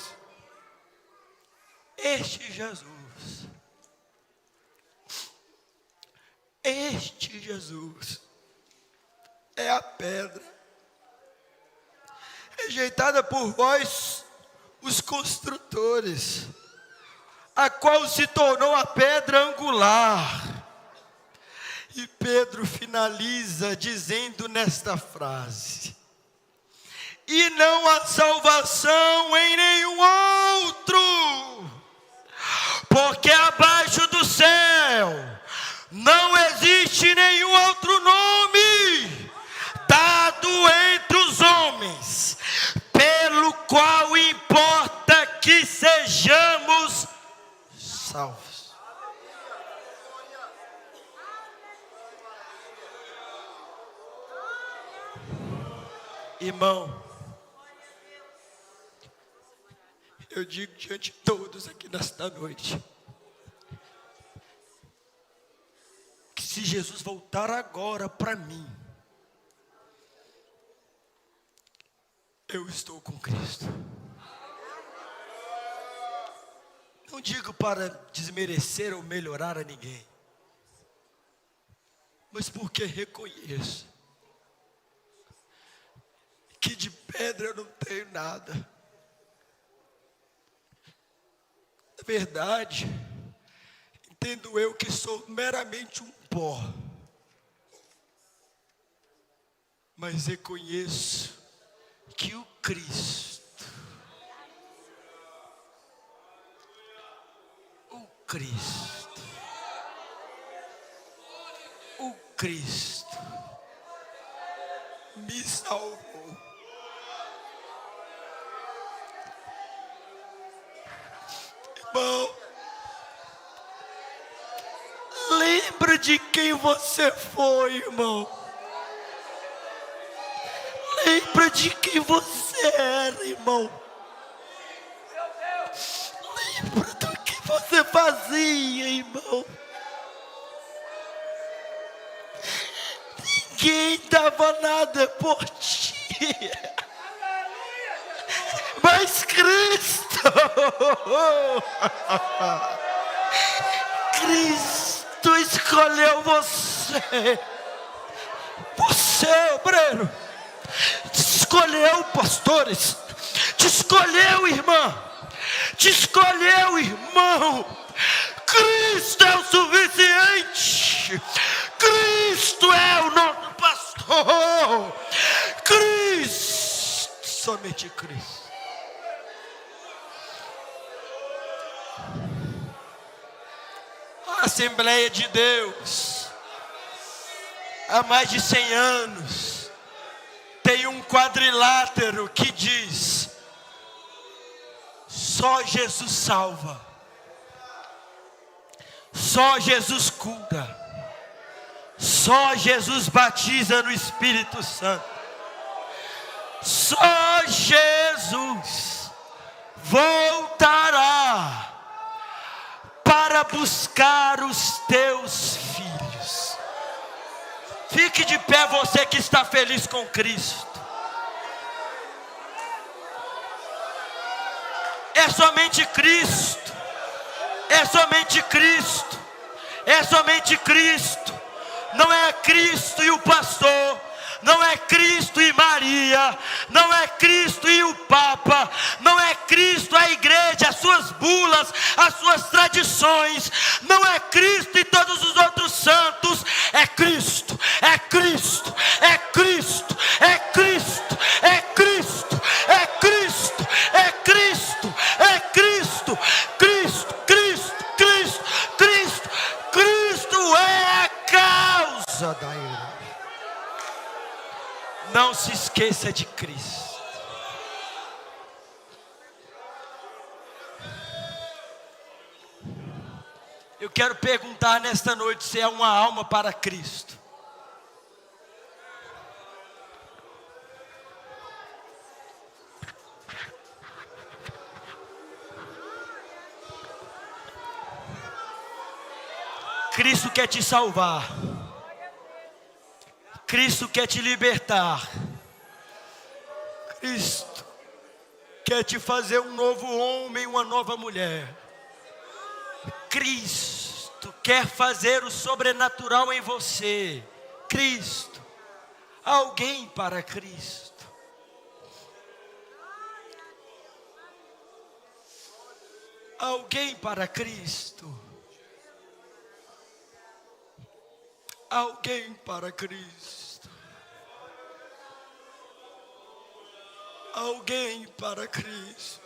Este Jesus é a pedra rejeitada por vós, os construtores, a qual se tornou a pedra angular. E Pedro finaliza dizendo nesta frase: e não há salvação em nenhum outro, porque abaixo do céu não existe nenhum outro nome dado entre os homens, pelo qual importa que sejamos salvos. Irmão, eu digo diante de todos aqui nesta noite, que se Jesus voltar agora para mim, eu estou com Cristo. Não digo para desmerecer ou melhorar a ninguém, mas porque reconheço que de pedra eu não tenho nada. Na verdade, entendo eu que sou meramente um pó, mas reconheço que o Cristo me salvou. Irmão, lembra de quem você foi, irmão. Lembra de quem você era, irmão. Lembra do que você fazia, irmão. Ninguém dava nada por ti, mas Cristo escolheu você. Você, obreiro, te escolheu, pastores, te escolheu, irmã, te escolheu, irmão. Cristo é o suficiente. Cristo é o nosso pastor. Cristo, somente Cristo. A Assembleia de Deus, há mais de 100 anos, tem um quadrilátero que diz: só Jesus salva, só Jesus cura, só Jesus batiza no Espírito Santo, só Jesus voltará para buscar os teus filhos. Fique de pé, você que está feliz com Cristo. É somente Cristo, é somente Cristo, é somente Cristo. Não é Cristo e o pastor, não é Cristo e Maria, não é Cristo e o Papa, não é Cristo a igreja, as suas bulas, as suas tradições, não é Cristo e todos os outros santos. É Cristo, é Cristo, é Cristo, é Cristo, é Cristo, é Cristo, é Cristo, é Cristo, Cristo, Cristo, Cristo, Cristo, Cristo é a causa da igreja. Não se esqueça de Cristo. Eu quero perguntar nesta noite se é uma alma para Cristo. Cristo quer te salvar. Cristo quer te libertar. Cristo quer te fazer um novo homem, uma nova mulher. Cristo quer fazer o sobrenatural em você. Cristo, alguém para Cristo. Alguém para Cristo. Alguém para Cristo. Alguém para Cristo.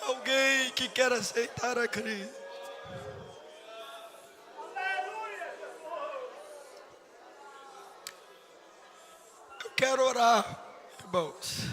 Alguém que quer aceitar a Cristo. Eu quero orar, irmãos.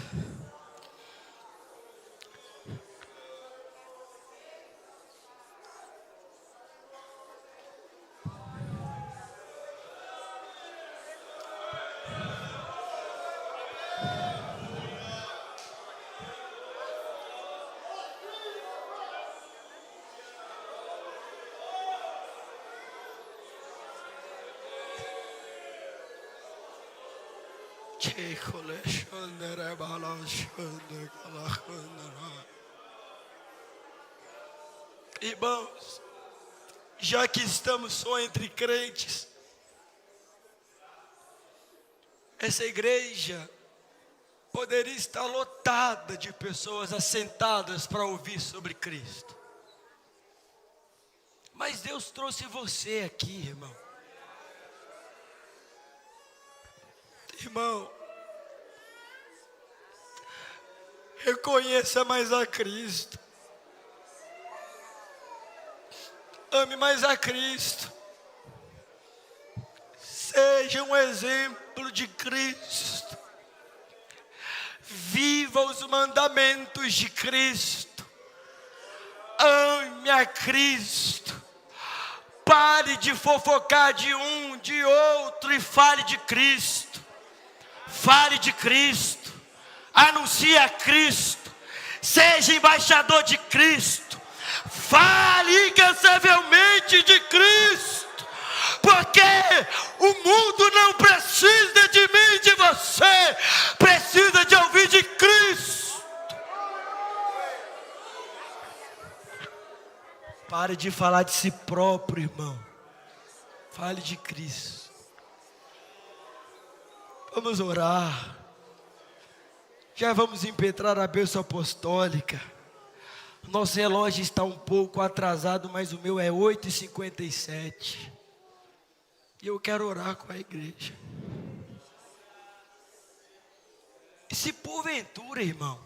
Irmãos, já que estamos só entre crentes, essa igreja poderia estar lotada de pessoas assentadas para ouvir sobre Cristo. Mas Deus trouxe você aqui, irmão. Irmão, reconheça mais a Cristo. Ame mais a Cristo. Seja um exemplo de Cristo. Viva os mandamentos de Cristo. Ame a Cristo. Pare de fofocar de um, de outro e fale de Cristo. Fale de Cristo. Anuncie a Cristo. Seja embaixador de Cristo. Fale incansavelmente de Cristo, porque o mundo não precisa de mim e de você, precisa de ouvir de Cristo. Pare de falar de si próprio, irmão. Fale de Cristo. Vamos orar. Já vamos impetrar a bênção apostólica. Nosso relógio está um pouco atrasado, mas o meu é 8h57. E eu quero orar com a igreja. E se porventura, irmão,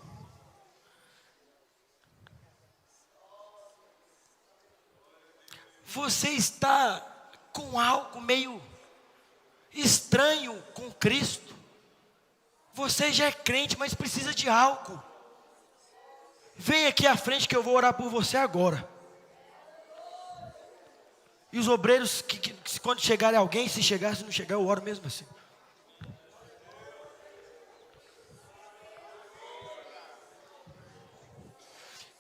você está com algo meio estranho com Cristo, você já é crente, mas precisa de algo, vem aqui à frente que eu vou orar por você agora. E os obreiros, que quando chegarem alguém, se chegar, se não chegar, eu oro mesmo assim.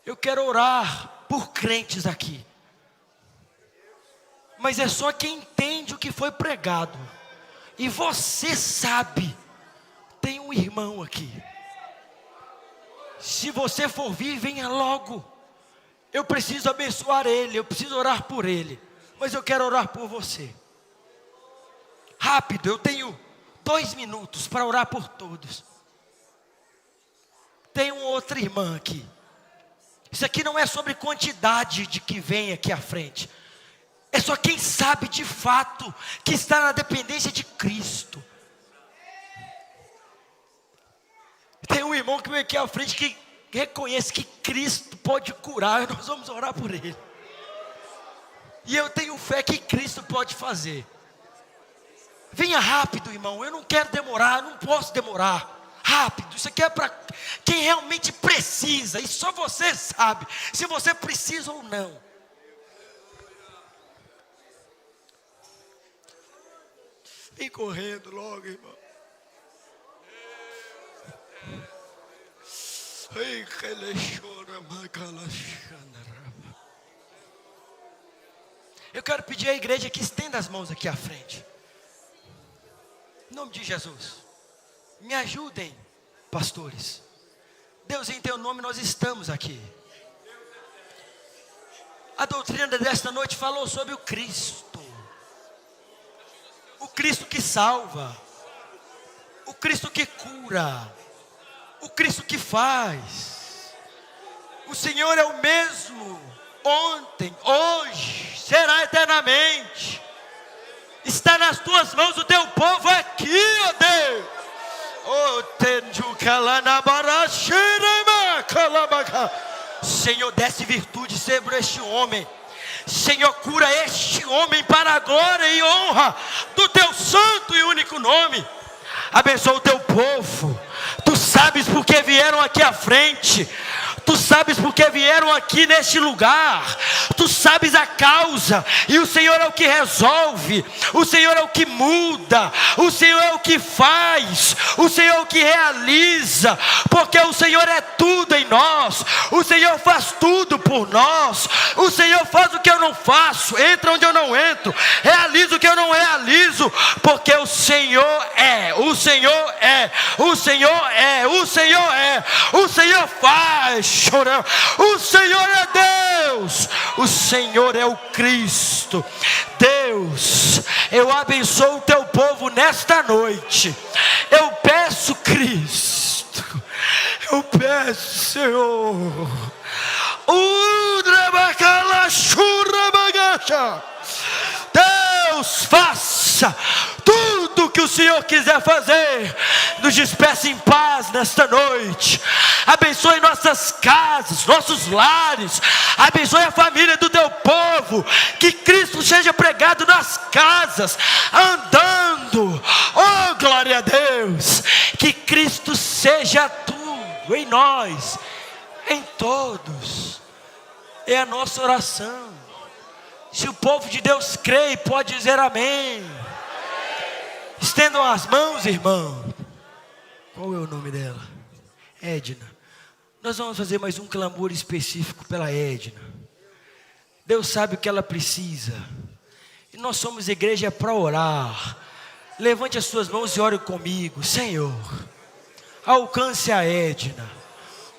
Eu quero orar por crentes aqui. Mas é só quem entende o que foi pregado. E você sabe, tem um irmão aqui. Se você for vir, venha logo. Eu preciso abençoar ele, eu preciso orar por ele. Mas eu quero orar por você. Rápido, eu tenho 2 minutos para orar por todos. Tem uma outra irmã aqui. Isso aqui não é sobre quantidade de que vem aqui à frente. É só quem sabe de fato que está na dependência de Cristo. Tem um irmão que vem aqui à frente que reconhece que Cristo pode curar. Nós vamos orar por ele. E eu tenho fé que Cristo pode fazer. Venha rápido, irmão. Eu não quero demorar, não posso demorar. Rápido, isso aqui é para quem realmente precisa. E só você sabe se você precisa ou não. Vem correndo logo, irmão. Eu quero pedir à igreja que estenda as mãos aqui à frente. Em nome de Jesus. Me ajudem, pastores. Deus, em teu nome nós estamos aqui. A doutrina desta noite falou sobre o Cristo. O Cristo que salva. O Cristo que cura. O Cristo que faz. O Senhor é o mesmo ontem, hoje, será eternamente. Está nas tuas mãos o teu povo aqui, ó Deus. Senhor, desce virtude sobre este homem. Senhor, cura este homem para a glória e honra do teu santo e único nome. Abençoa o teu povo. Tu sabes por que vieram aqui à frente. Tu sabes por que vieram aqui neste lugar. Tu sabes a causa. E o Senhor é o que resolve. O Senhor é o que muda. O Senhor é o que faz. O Senhor é o que realiza. Porque o Senhor é tudo em nós. O Senhor faz tudo por nós. O Senhor faz o que eu não faço. Entra onde eu não entro. Realiza o que eu não realizo. Porque o Senhor é. O Senhor é. O Senhor é. O Senhor é. O Senhor faz. O Senhor é Deus. O Senhor é o Cristo. Deus, eu abençoo o teu povo nesta noite. Eu peço, Cristo, eu peço, Senhor, Deus, faça tudo que o Senhor quiser fazer. Nos despeça em paz nesta noite. Abençoe nossas casas, nossos lares. Abençoe a família do teu povo. Que Cristo seja pregado nas casas, andando. Oh, glória a Deus. Que Cristo seja tudo em nós, em todos. É a nossa oração. Se o povo de Deus crê, pode dizer amém. Estendam as mãos, irmão. Qual é o nome dela? Edna. Nós vamos fazer mais um clamor específico pela Edna. Deus sabe o que ela precisa. E nós somos igreja para orar. Levante as suas mãos e ore comigo. Senhor, alcance a Edna.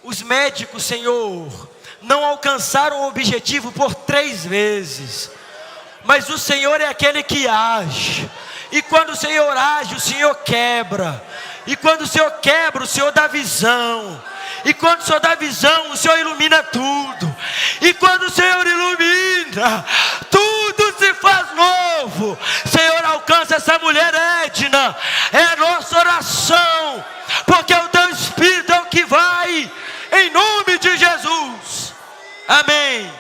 Os médicos, Senhor, não alcançaram o objetivo por 3 vezes. Mas o Senhor é aquele que age. E quando o Senhor age, o Senhor quebra. E quando o Senhor quebra, o Senhor dá visão. E quando o Senhor dá visão, o Senhor ilumina tudo. E quando o Senhor ilumina, tudo se faz novo. Senhor, alcança essa mulher Edna. É a nossa oração. Porque o teu Espírito é o que vai. Em nome de Jesus. Amém.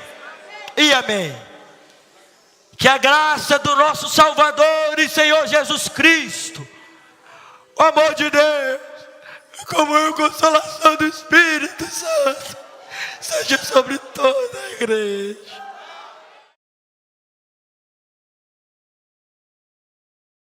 E amém. Que a graça do nosso Salvador e Senhor Jesus Cristo, o amor de Deus, a comunhão e consolação do Espírito Santo, seja sobre toda a igreja.